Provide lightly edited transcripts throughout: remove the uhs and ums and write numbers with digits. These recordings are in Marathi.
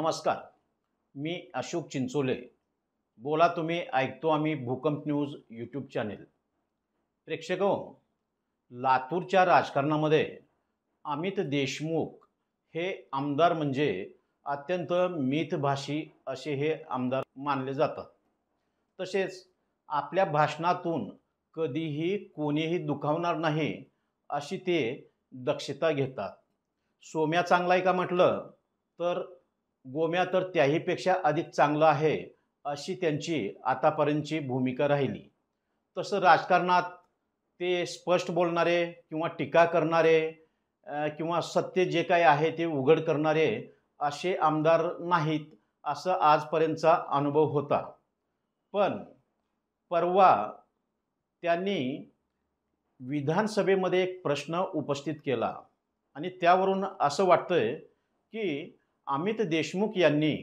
नमस्कार. मी अशोक चिंचोले. बोला तुम्ही ऐकतो आम्ही भूकंप न्यूज यूट्यूब चॅनेल. प्रेक्षको, लातूरच्या राजकारणामध्ये अमित देशमुख हे आमदार म्हणजे अत्यंत मितभाषी असे हे आमदार मानले जातात. तसेच आपल्या भाषणातून कधीही कोणीही दुखावणार नाही अशी ते दक्षता घेतात. सोम्या चांगला आहे का म्हटलं तर गोम्या तर त्याहीपेक्षा अधिक चांगला आहे अशी त्यांची आतापर्यंतची भूमिका राहिली. तसं राजकारणात ते स्पष्ट बोलणारे किंवा टीका करणारे किंवा सत्य जे काही आहे ते उघड करणारे असे आमदार नाहीत असं आजपर्यंतचा अनुभव होता. पण परवा त्यांनी विधानसभेमध्ये एक प्रश्न उपस्थित केला आणि त्यावरून असं वाटतंय की अमित देशमुख यांनी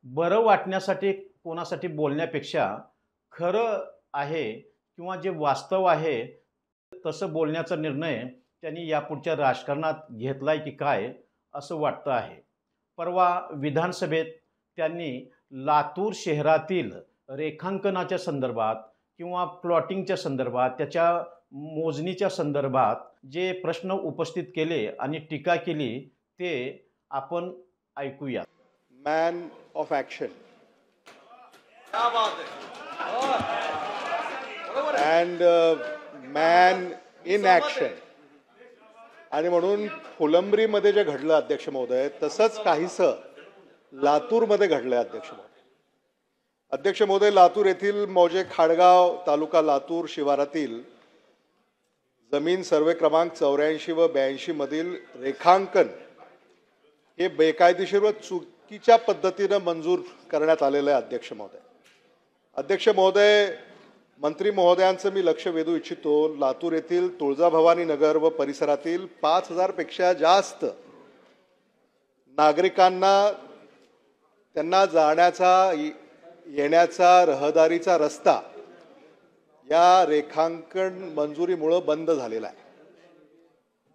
बरं वाटण्यासाठी कोणासाठी बोलण्यापेक्षा खरं आहे किंवा जे वास्तव आहे तसं बोलण्याचा निर्णय त्यांनी यापुढच्या राजकारणात घेतलाय की काय असं वाटतं आहे. परवा विधानसभेत त्यांनी लातूर शहरातील रेखांकनाच्या संदर्भात किंवा प्लॉटिंगच्या संदर्भात त्याच्या मोजणीच्या संदर्भात जे प्रश्न उपस्थित केले आणि टीका केली ते आपण ऐकूया. Man of action and man in action. आणि म्हणून फुलंब्रीमध्ये जे घडलं अध्यक्ष महोदय तसंच काहीसं लातूरमध्ये घडलं अध्यक्ष महोदय. अध्यक्ष महोदय, लातूर येथील मौजे खाडगाव तालुका लातूर शिवारातील जमीन सर्वे क्रमांक 84 व 82 मधील रेखांकन हे बेकायदेशीर व चुकीच्या पद्धतीनं मंजूर करण्यात आलेलं आहे अध्यक्ष महोदय. अध्यक्ष महोदय, मंत्री महोदयांचं मी लक्ष वेधू इच्छितो. लातूर येथील तुळजाभवानी नगर व परिसरातील 5000 पेक्षा जास्त नागरिकांना त्यांना जाण्याचा येण्याचा रहदारीचा रस्ता या रेखांकन मंजुरीमुळे बंद झालेला आहे.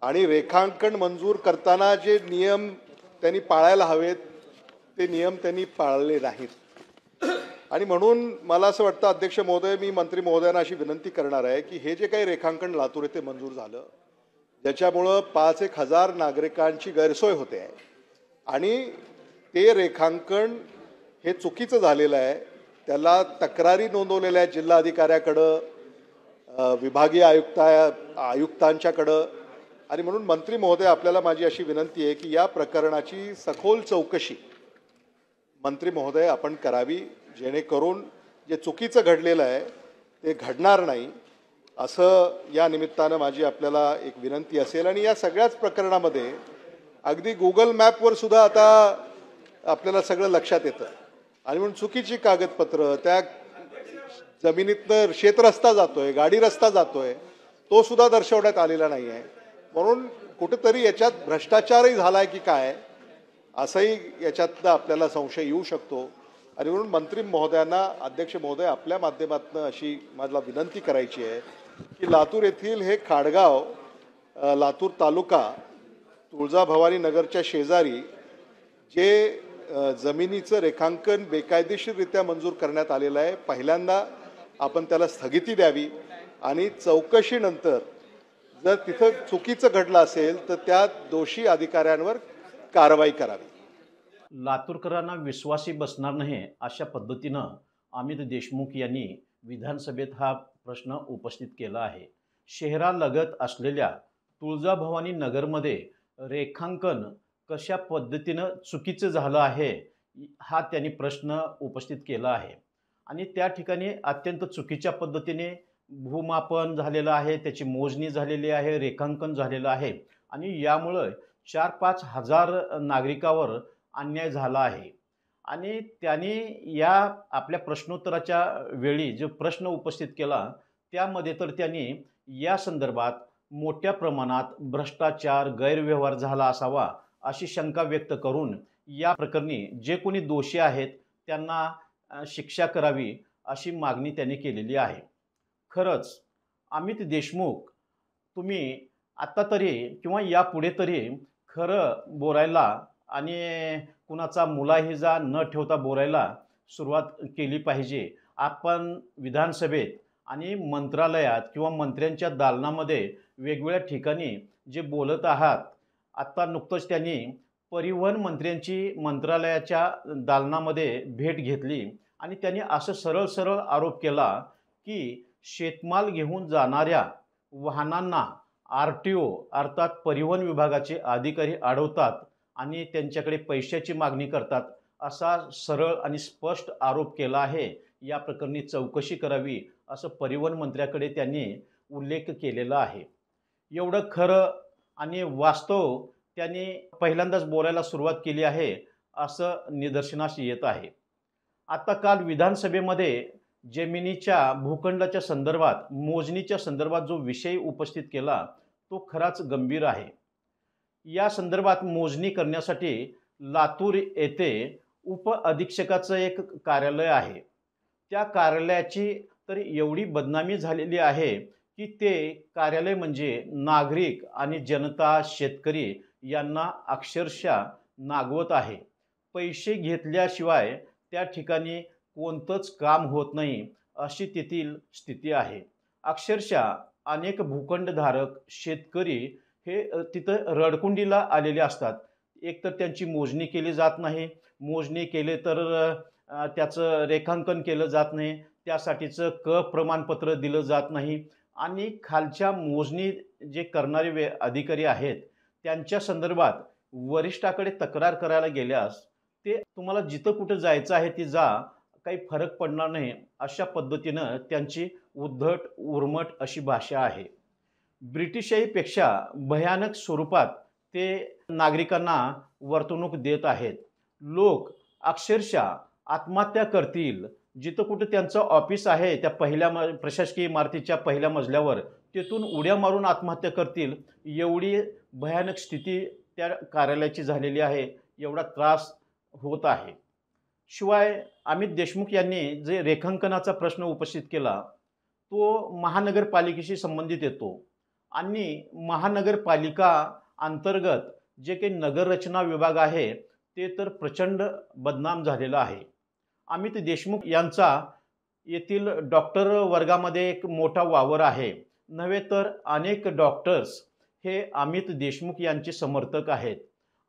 आणि रेखांकन मंजूर करताना जे नियम त्यांनी पाळायला हवेत ते नियम त्यांनी पाळले नाहीत. आणि म्हणून मला असं वाटतं अध्यक्ष महोदय, मी मंत्री महोदयांना अशी विनंती करणार आहे की हे जे काही रेखांकन लातूर येथे मंजूर झालं ज्याच्यामुळं 5-1 हजार नागरिकांची गैरसोय होते आहे आणि ते रेखांकन हे चुकीचं झालेलं आहे. त्याला तक्रारी नोंदवलेल्या आहेत जिल्हाधिकाऱ्याकडं, विभागीय आयुक्तांच्याकडं. आणि म्हणून मंत्री महोदय, आपल्याला माझी अशी विनंती आहे की या प्रकरणाची सखोल चौकशी मंत्री महोदय आपण करावी, जेणेकरून जे चुकीचं घडलेलं आहे ते घडणार नाही असं या निमित्तानं माझी आपल्याला एक विनंती असेल. आणि या सगळ्याच प्रकरणामध्ये अगदी गुगल मॅपवर सुद्धा आता आपल्याला सगळं लक्षात येतं. आणि म्हणून चुकीची कागदपत्र, त्या जमिनीतनं शेतरस्ता जातोय, गाडी रस्ता जातोय, तो सुद्धा दर्शवण्यात आलेला नाही आहे. म्हणून कुठेतरी याच्यात भ्रष्टाचारही झाला आहे की काय असंही याच्यातनं आपल्याला संशय येऊ शकतो. आणि म्हणून मंत्री महोदयांना, अध्यक्ष महोदय, आपल्या माध्यमातून अशी मला विनंती करायची आहे की लातूर येथील हे खाडगाव लातूर तालुका तुळजाभवानी नगरच्या शेजारी जे जमिनीचं रेखांकन बेकायदेशीररित्या मंजूर करण्यात आलेलं आहे, पहिल्यांदा आपण त्याला स्थगिती द्यावी आणि चौकशीनंतर जर तिथं चुकीचं घडलं असेल तर त्या दोषी अधिकाऱ्यांवर कारवाई करावी. लातूरकरांना विश्वासी बसणार नाही अशा पद्धतीनं अमित देशमुख यांनी विधानसभेत हा प्रश्न उपस्थित केला आहे. शहरालगत असलेल्या तुळजाभवानी नगरमध्ये रेखांकन कशा पद्धतीनं चुकीचं झालं आहे हा त्यांनी प्रश्न उपस्थित केला आहे. आणि त्या ठिकाणी अत्यंत चुकीच्या पद्धतीने भूमापन झालेलं आहे, त्याची मोजणी झालेली आहे, रेखांकन झालेलं आहे आणि यामुळं 4-5 हजार नागरिकावर अन्याय झाला आहे. आणि त्यांनी या आपल्या प्रश्नोत्तराच्या वेळी जो प्रश्न उपस्थित केला त्यामध्ये तर त्यांनी या संदर्भात मोठ्या प्रमाणात भ्रष्टाचार, गैरव्यवहार झाला असावा अशी शंका व्यक्त करून या प्रकरणी जे कोणी दोषी आहेत त्यांना शिक्षा करावी अशी मागणी त्यांनी केलेली आहे. खरंच अमित देशमुख, तुम्ही आत्ता तरी किंवा यापुढे तरी खरं बोलायला आणि कुणाचा मुलाहिजा न ठेवता बोलायला सुरुवात केली पाहिजे. आपण विधानसभेत आणि मंत्रालयात किंवा मंत्र्यांच्या दालनामध्ये वेगवेगळ्या ठिकाणी जे बोलत आहात, आत्ता नुकतंच त्यांनी परिवहन मंत्र्यांची मंत्रालयाच्या दालनामध्ये भेट घेतली आणि त्यांनी असं सरळ सरळ आरोप केला की शेतमाल घेऊन जाणाऱ्या वाहनांना RTO अर्थात परिवहन विभागाचे अधिकारी अडवतात आणि त्यांच्याकडे पैशाची मागणी करतात, असा सरळ आणि स्पष्ट आरोप केला आहे. या प्रकरणी चौकशी करावी असं परिवहन मंत्र्याकडे त्यांनी उल्लेख केलेला आहे. एवढं खरं आणि वास्तव त्यांनी पहिल्यांदाच बोलायला सुरुवात केली आहे असं निदर्शनास येत आहे. आता काल विधानसभेमध्ये जमिनीच्या भूखंडाच्या संदर्भात मोजणीच्या संदर्भात जो विषय उपस्थित केला तो खराच गंभीर आहे. या संदर्भात मोजणी करण्यासाठी लातूर येथे उपअधीक्षकाचं एक कार्यालय आहे. त्या कार्यालयाची तर एवढी बदनामी झालेली आहे की ते कार्यालय म्हणजे नागरिक आणि जनता, शेतकरी यांना अक्षरशः नागवत आहे. पैसे घेतल्याशिवाय त्या ठिकाणी कोणतंच काम होत नाही, अशी तेथील स्थिती आहे. अक्षरशः अनेक भूखंडधारक शेतकरी हे तिथं रडकुंडीला आलेले असतात. एकतर त्यांची मोजणी केली जात नाही, मोजणी केले तर त्याचं रेखांकन केलं जात नाही, त्यासाठीचं प्रमाणपत्र दिलं जात नाही आणि खालच्या मोजणी जे करणारे अधिकारी आहेत त्यांच्या संदर्भात वरिष्ठाकडे तक्रार करायला गेल्यास ते तुम्हाला जिथं कुठं जायचं आहे ती जा, काही फरक पडणार नाही, अशा पद्धतीनं त्यांची उद्धट उर्मट अशी भाषा आहे. ब्रिटिशाईपेक्षा भयानक स्वरूपात ते नागरिकांना वर्तणूक देत आहेत. लोक अक्षरशः आत्महत्या करतील, जिथं कुठं त्यांचं ऑफिस आहे त्या प्रशासकीय इमारतीच्या पहिल्या मजल्यावर तेथून उड्या मारून आत्महत्या करतील, एवढी भयानक स्थिती त्या कार्यालयाची झालेली आहे. एवढा त्रास होत आहे. शिवाय अमित देशमुख यांनी जे रेखांकनाचा प्रश्न उपस्थित केला तो महानगरपालिकेशी संबंधित येतो आणि महानगरपालिका अंतर्गत जे काही नगररचना विभाग आहे ते तर प्रचंड बदनाम झालेला आहे. अमित देशमुख यांचा येथील डॉक्टर वर्गामध्ये एक मोठा वावर आहे. नव्हे तर अनेक डॉक्टर्स हे अमित देशमुख यांचे समर्थक आहेत.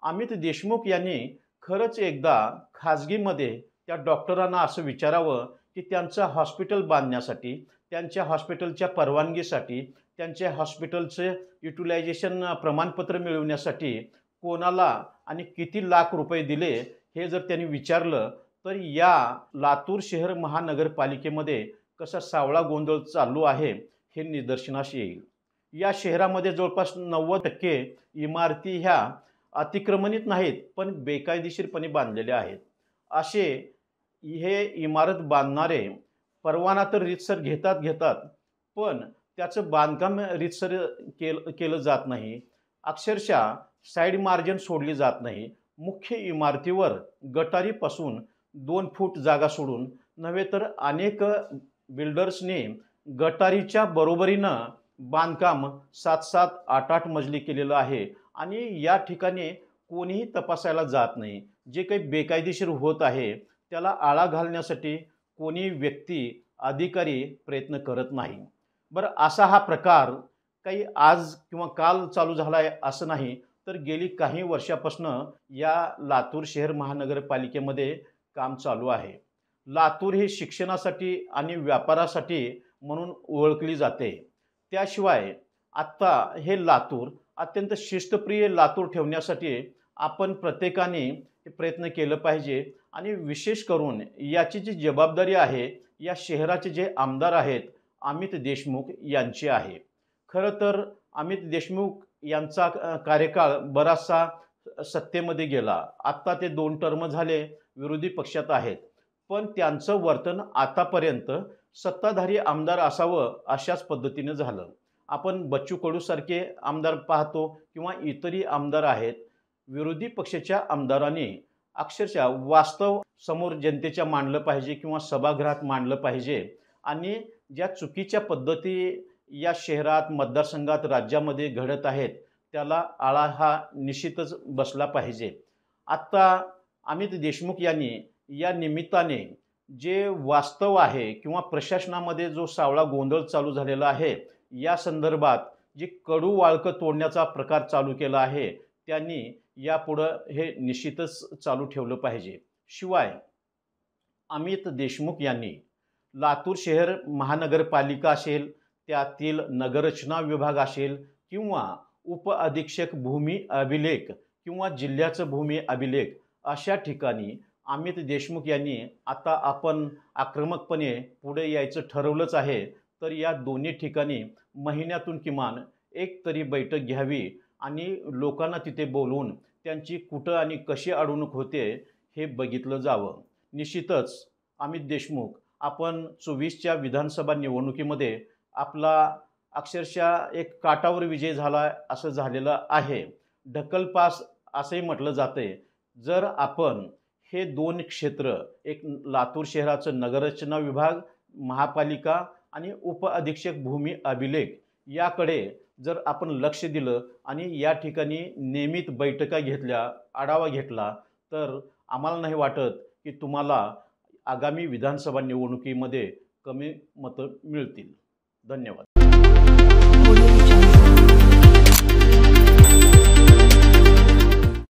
अमित देशमुख यांनी खरंच एकदा खाजगीमध्ये त्या डॉक्टरांना असं विचारावं की त्यांचं हॉस्पिटल बांधण्यासाठी, त्यांच्या हॉस्पिटलच्या परवानगीसाठी, त्यांच्या हॉस्पिटलचे युटिलायझेशन प्रमाणपत्र मिळवण्यासाठी कोणाला आणि किती लाख रुपये दिले हे जर त्यांनी विचारलं तर या लातूर शहर महानगरपालिकेमध्ये कसा सावळा गोंधळ चालू आहे हे निदर्शनास येईल. या शहरामध्ये जवळपास 90% इमारती ह्या अतिक्रमणित नाहीत पण बेकायदेशीरपणे बांधलेल्या आहेत. असे हे इमारत बांधणारे परवाना तर रीतसर घेतात पण त्याचं बांधकाम रीतसर केलं जात नाही. अक्षरशः साईड मार्जिन सोडली जात नाही. मुख्य इमारतीवर गटारीपासून 2 फूट जागा सोडून नव्हे तर अनेक बिल्डर्सने गटारीच्या बरोबरीनं बांधकाम 7-7, 8-8 मजली केलेलं आहे आणि या ठिकाणी कोणीही तपासायला जात नाही. जे काही बेकायदेशीर होत आहे त्याला आळा घालण्यासाठी कोणी व्यक्ती, अधिकारी प्रयत्न करत नाही. बरं, असा हा प्रकार काही आज किंवा काल चालू झाला आहे असं नाही, तर गेली काही वर्षापासून या लातूर शहर महानगरपालिकेमध्ये काम चालू आहे. लातूर ही शिक्षणासाठी आणि व्यापारासाठी म्हणून ओळखली जाते. त्याशिवाय आत्ता हे लातूर अत्यंत शिस्तप्रिय लातूर ठेवण्यासाठी आपण प्रत्येकाने प्रयत्न केलं पाहिजे आणि विशेष करून याची जी जबाबदारी आहे या शहराचे जे आमदार आहेत अमित देशमुख यांची आहे. खरं तर अमित देशमुख यांचा कार्यकाळ बराचसा सत्तेमध्ये गेला. आत्ता ते 2 टर्म झाले विरोधी पक्षात आहेत, पण त्यांचं वर्तन आतापर्यंत सत्ताधारी आमदार असावं अशाच पद्धतीनं झालं. आपण बच्चू कडूसारखे आमदार पाहतो किंवा इतरही आमदार आहेत. विरोधी पक्षाच्या आमदारांनी अक्षरशः वास्तव समोर जनतेच्या मांडलं पाहिजे किंवा सभागृहात मांडलं पाहिजे आणि ज्या चुकीच्या पद्धती या शहरात, मतदारसंघात, राज्यामध्ये घडत आहेत त्याला आळा हा निश्चितच बसला पाहिजे. आत्ता अमित देशमुख यांनी या निमित्ताने जे वास्तव आहे किंवा प्रशासनामध्ये जो सावळा गोंधळ चालू झालेला आहे या संदर्भात जे कडू वाळकं तोडण्याचा प्रकार चालू केला आहे त्यांनी यापुढं हे निश्चितच चालू ठेवलं पाहिजे. शिवाय अमित देशमुख यांनी लातूर शहर महानगरपालिका असेल, त्यातील नगररचना विभाग असेल किंवा उपअधीक्षक भूमी अभिलेख किंवा जिल्ह्याचं भूमी अभिलेख अशा ठिकाणी अमित देशमुख यांनी आता आपण आक्रमकपणे पुढे यायचं ठरवलंच आहे. तर या दोन्ही ठिकाणी महिन्यातून किमान एक तरी बैठक घ्यावी आणि लोकांना तिथे बोलवून त्यांची कुठं आणि कशी अडवणूक होते हे बघितलं जावं. निश्चितच अमित देशमुख आपण 24च्या विधानसभा निवडणुकीमध्ये आपला अक्षरशः एक काटावर विजय झाला असं झालेलं आहे. ढकलपास असंही म्हटलं जाते. जर आपण हे दोन क्षेत्र एक लातूर शहराचं नगररचना विभाग, महापालिका आणि उपअधीक्षक भूमी अभिलेख याकडे जर आपण लक्ष दिलं आणि या ठिकाणी नियमित बैठका घेतल्या, आढावा घेतला तर आम्हाला नाही वाटत की तुम्हाला आगामी विधानसभा निवडणुकीमध्ये कमी मतं मिळतील. धन्यवाद.